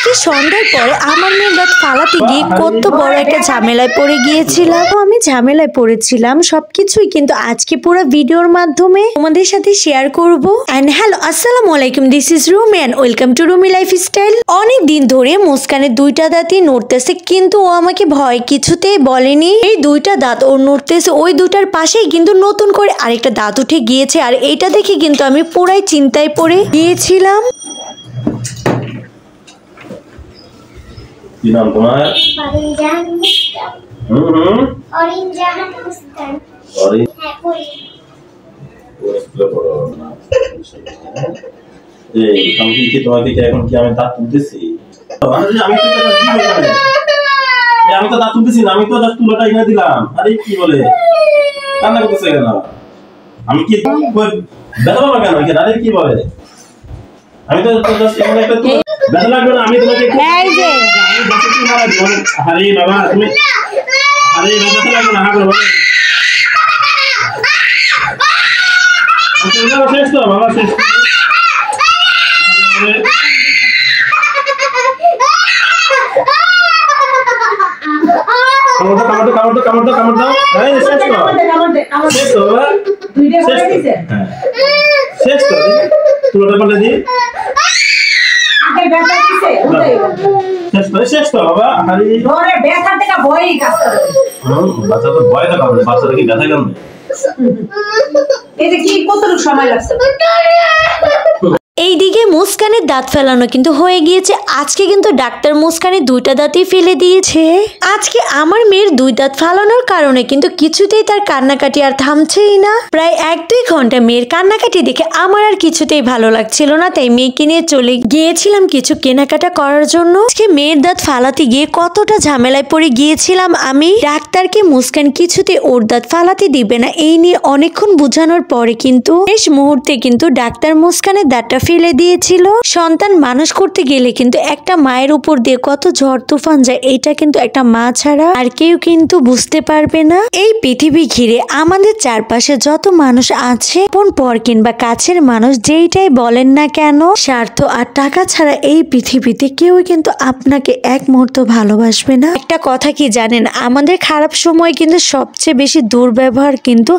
আজকে সন্ধ্যার পরে আমার মেয়ের দাঁত ফালাতে গিয়ে কত বড় একটা ঝামেলায় পড়ে গিয়েছিলাম। আমি ঝামেলায় পড়েছিলাম সবকিছুই কিন্তু আজকে পুরো ভিডিওর মাধ্যমে তোমাদের সাথে শেয়ার করব। এন্ড হ্যালো, আসসালামু আলাইকুম, this is Rumi and welcome to Rumi lifestyle. অনেক দিন ধরে মুস্কানের দুইটা দাঁতই নড়তেছে, কিন্তু ও আমাকে ভয় কিছুতেই বলেনি। এই দুইটা দাঁত ওর নড়তেছে, ওই দুটার পাশেই কিন্তু নতুন করে আরেকটা দাঁত উঠে গিয়েছে। আর এইটা দেখে কিন্তু আমি পুরাই চিন্তায় পড়ে গিয়েছিলাম। কি নাম তোমার? অরিনজাহান মুস্কান। অরিনজাহান মুস্কান। হ্যাঁ, পড়ি। আমি কি তোমাকে এখন কি আমি দাঁত তুলতেছি? আমি তো দাঁত তুলতেছি না, আমি তো জাস্ট তুলোটা এনে দিলাম। আরে কি বলে কান্না করতেছে কেন? আমি কি ব্যথা পাবো কেন? আরে কি বলে? আমি তো জাস্ট এখানে একটা ব্যথা লাগবে না। আমি তোমাকে এই যে আরে বাবা তুমি আরে ব্যথা লাগবে না। হ্যাঁ বলো শেষ তো বাবা, শেষ। কামড় দাও। শেষ তো বাবা, শেষ তো। তুলোটা পাল্টে দিই। শেষ তো বাবা। বাচ্চা তো ভয় দেখাবে, বাচ্চাটা কি ব্যথা কেন? এইদিকে মুস্কানের দাঁত ফেলানো কিন্তু হয়ে গিয়েছে। আজকে কিন্তু ডাক্তার মুস্কানের দুইটা দাঁতই ফেলে দিয়েছে। আজকে আমার মেয়ের দুই দাঁত ফালানোর কারণে কিন্তু কিছুতেই তার কান্নাকাটি আর থামছেই না। প্রায় 1-2 ঘন্টা মেয়ের কান্নাকাটি দেখে আমার আর কিছুতেই ভালো লাগছিল না, তাই মেয়েকে নিয়ে চলে গিয়েছিলাম কিছু কেনাকাটা করার জন্য। আজকে মেয়ের দাঁত ফালাতে গিয়ে কতটা ঝামেলায় পড়ে গিয়েছিলাম আমি। ডাক্তারকে মুস্কান কিছুতে ওর দাঁত ফালাতে দিবে না এই নিয়ে অনেকক্ষণ বোঝানোর পরে কিন্তু শেষ মুহূর্তে কিন্তু ডাক্তার মুস্কানের দাঁতটা ফেলে দিয়েছিল। সন্তান মানুষ করতে গেলে কিন্তু একটা মায়ের উপর দিয়ে কত ঝড় তুফান যায়, এটা কিন্তু একটা মা ছাড়া আর কেউ কিন্তু বুঝতে পারবে না। এই পৃথিবী ঘিরে আমাদের চারপাশে যত মানুষ আছে, কোন পর কিংবা কাছের মানুষ যেইটাই বলেন না কেন, স্বার্থ আর টাকা ছাড়া এই পৃথিবীতে কেউ কিন্তু আপনাকে এক মুহূর্ত ভালোবাসবে না। একটা কথা কি জানেন, আমাদের খারাপ সময় কিন্তু সবচেয়ে বেশি দুর্ব্যবহার কিন্তু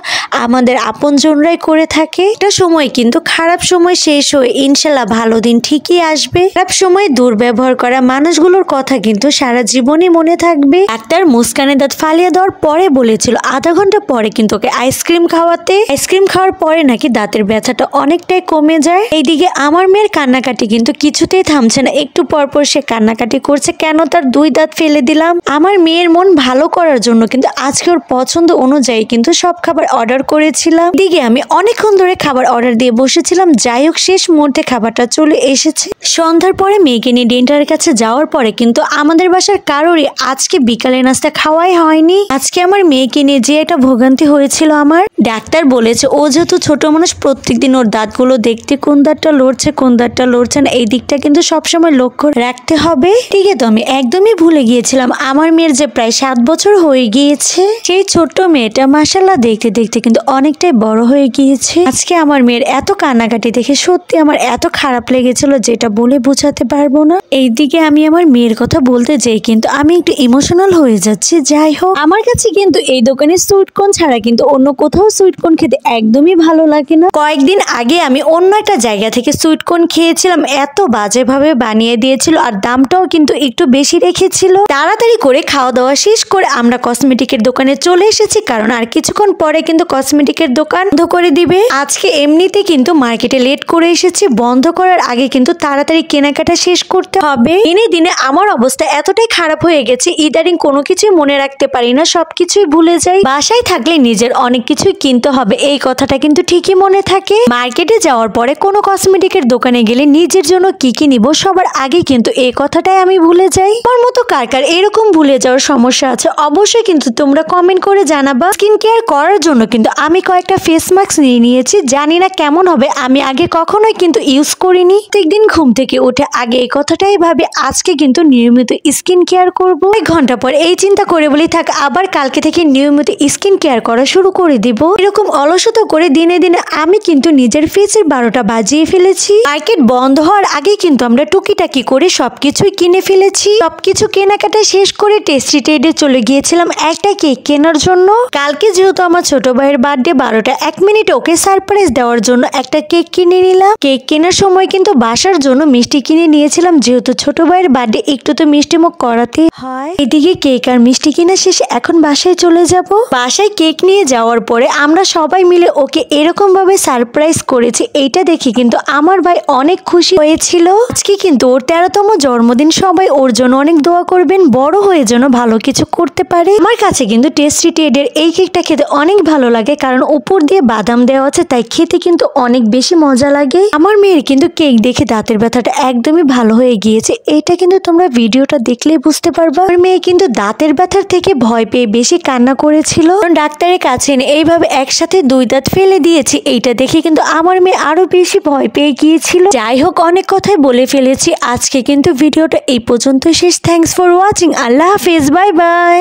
আমাদের আপনজনরাই করে থাকে। একটা সময় কিন্তু খারাপ সময় শেষ হয়ে ইনশাল্লাহ ভালো দিন ঠিকই আসবে। খারাপ সময় দুর্ব্যবহার করা মানুষগুলোর কথা কিন্তু সারা জীবনই মনে থাকবে। ডাক্তার মুস্কানের দাঁত ফালিয়ে দেওয়ার পরে বলেছিল আধা ঘন্টা পরে কিন্তু ওকে আইসক্রিম খাওয়াতে। আইসক্রিম খাওয়ার পরে নাকি দাঁতের ব্যথাটা অনেকটাই কমে যায়। এইদিকে আমার মেয়ের কান্নাকাটি কিন্তু কিছুতেই থামছে না, একটু পরপর সে কান্নাকাটি করছে কেন তার দুই দাঁত ফেলে দিলাম। আমার মেয়ের মন ভালো করার জন্য কিন্তু আজকে ওর পছন্দ অনুযায়ী কিন্তু সব খাবার অর্ডার করেছিলাম। এদিকে আমি অনেকক্ষণ ধরে খাবার অর্ডার দিয়ে বসেছিলাম, যাই হোক শেষ মুহূর্তে খাবারটা চলে এসেছে। সন্ধ্যার পরে মেয়েকে নিয়ে ডেন্টালের কাছে যাওয়ার পরে কিন্তু আমাদের বাসার কারোরই আজকে বিকালে নাস্তা খাওয়াই হয়নি। আজকে আমার মেয়েকে নিয়ে যে একটা ভোগান্তি হয়েছিল আমার। ডাক্তার বলেছে ও যেহেতু ছোট মানুষ, প্রত্যেকদিন ওর দাঁতগুলো দেখতে কোন দাঁতটা লড়ছে কোন দাঁতটা লড়ছে না, এই দিকটা কিন্তু সবসময় লক্ষ্য রাখতে হবে। ঠিক আছে, তো আমি একদমই ভুলে গিয়েছিলাম আমার মেয়ের যে প্রায় 7 বছর হয়ে গিয়েছে, সেই ছোট্ট মেয়েটা মাশাআল্লাহ দেখতে দেখতে কিন্তু অনেকটাই বড় হয়ে গিয়েছে। আজকে আমার মেয়ের এত কান্নাকাটি দেখে সত্যি আমার এত খারাপ লেগেছিল যেটা বলে বোঝাতে পারবো না। এইদিকে আমি আমার মেয়ের কথা বলতে যাই কিন্তু আমি একটু ইমোশনাল হয়ে যাচ্ছি। যাই হোক, আমার কাছে কিন্তু এই দোকানে সুইটকর্ন ছাড়া কিন্তু অন্য কোথাও সুইটকর্ন খেতে একদমই ভালো লাগে না। কয়েকদিন আগে আমি অন্য একটা জায়গা থেকে সুইটকর্ন খেয়েছিলাম, এত বাজেভাবে বানিয়ে দিয়েছিল আর দামটাও কিন্তু একটু বেশি রেখেছিল। তাড়াতাড়ি করে খাওয়া দাওয়া শেষ করে আমরা কসমেটিকের দোকানে চলে এসেছি, কারণ আর কিছুক্ষণ পরে কিন্তু কসমেটিকের দোকান বন্ধ করে দিবে। আজকে এমনিতে কিন্তু মার্কেটে লেট করে এসেছি, বন্ধ করার আগে কিন্তু তাড়াতাড়ি কেনাকাটা শেষ করতে হবে। দিনে দিনে আমার অবস্থা এতটাই খারাপ হয়ে গেছে, ইদারিং কোনো কিছুই মনে রাখতে পারি না, সবকিছুই ভুলে যাই। বাসায় থাকলে নিজের অনেক কিছুই কিনতে হবে এই কথাটা কিন্তু ঠিকই মনে থাকে। মার্কেটে যাওয়ার পরে কোনো কসমেটিকের দোকানে গেলে নিজের জন্য কি কি নিব সবার আগে কিন্তু এই কথাটাই আমি ভুলে যাই। আমার মতো কার কার এরকম ভুলে যাওয়ার সমস্যা আছে অবশ্যই কিন্তু তোমরা কমেন্ট করে জানাবা। স্কিন কেয়ার করার জন্য কিন্তু আমি কয়েকটা ফেস মাস্ক নিয়ে নিয়েছি, জানি না কেমন হবে, আমি আগে কখনোই কিন্তু কিন্তু ইউজ করিনি। প্রত্যেকদিন ঘুম থেকে উঠে আগে এই কথাটাই ভাবি আজকে কিন্তু নিয়মিত স্কিন কেয়ার করবো। 1 ঘন্টা পর এই চিন্তা করে বলি থাক আবার কালকে থেকে নিয়মিত স্কিন কেয়ার করা শুরু করে দিব। এরকম অলসতা করে দিনে দিনে আমি কিন্তু নিজের ফেসের 12টা বাজিয়ে ফেলেছি। মার্কেট বন্ধ হওয়ার আগে কিন্তু আমরা টুকিটাকি করে সবকিছুই কিনে ফেলেছি। সবকিছু কেনাকাটা শেষ করে টেস্টি ট্রেডে চলে গিয়েছিলাম একটা কেক কেনার জন্য। কালকে যেহেতু আমার ছোট ভাইয়ের বার্থডে 12টা 1 মিনিট ওকে সারপ্রাইজ দেওয়ার জন্য একটা কেক কিনে নিলাম। কেক কেনার সময় কিন্তু বাসার জন্য মিষ্টি কিনে নিয়েছিলাম, যেহেতু ছোট ভাইয়ের বার্থডে একটু তো মিষ্টি মুখ করাতে হয়। এদিকে কেক আর মিষ্টি কিনা শেষে এখন বাসায় চলে যাব। বাসায় কেক নিয়ে যাওয়ার পরে আমরা সবাই মিলে ওকে এরকম ভাবে সারপ্রাইজ করেছি, এইটা দেখে কিন্তু আমার ভাই অনেক খুশি হয়েছিল। আজকে কিন্তু ওর 13তম জন্মদিন, সবাই ওর জন্য অনেক দোয়া করবেন, বড় হয়ে যেন ভালো কিছু করতে পারে। আমার কাছে কিন্তু টেস্টি ট্রেডের এই কেকটা খেতে অনেক ভালো লাগে, কারণ উপর দিয়ে বাদাম দেওয়া আছে, তাই খেতে কিন্তু অনেক বেশি মজা লাগে। আমার মেয়ের কিন্তু কেক দেখে দাঁতের ব্যথাটা একদমই ভালো হয়ে গিয়েছে, এটা কিন্তু তোমরা ভিডিওটা দেখলেই বুঝতে পারবা। আমার মেয়ে কিন্তু দাঁতের ব্যথার থেকে ভয় পেয়ে বেশি কান্না করেছিল। ডাক্তারের কাছে এইভাবে একসাথে 2 দাঁত ফেলে দিয়েছি, এইটা দেখে কিন্তু আমার মেয়ে আরো বেশি ভয় পেয়ে গিয়েছিল। যাই হোক, অনেক কথাই বলে ফেলেছি, আজকে কিন্তু ভিডিওটা এই পর্যন্ত শেষ। Thanks for watching. আল্লাহ হাফেজ, বাই বাই।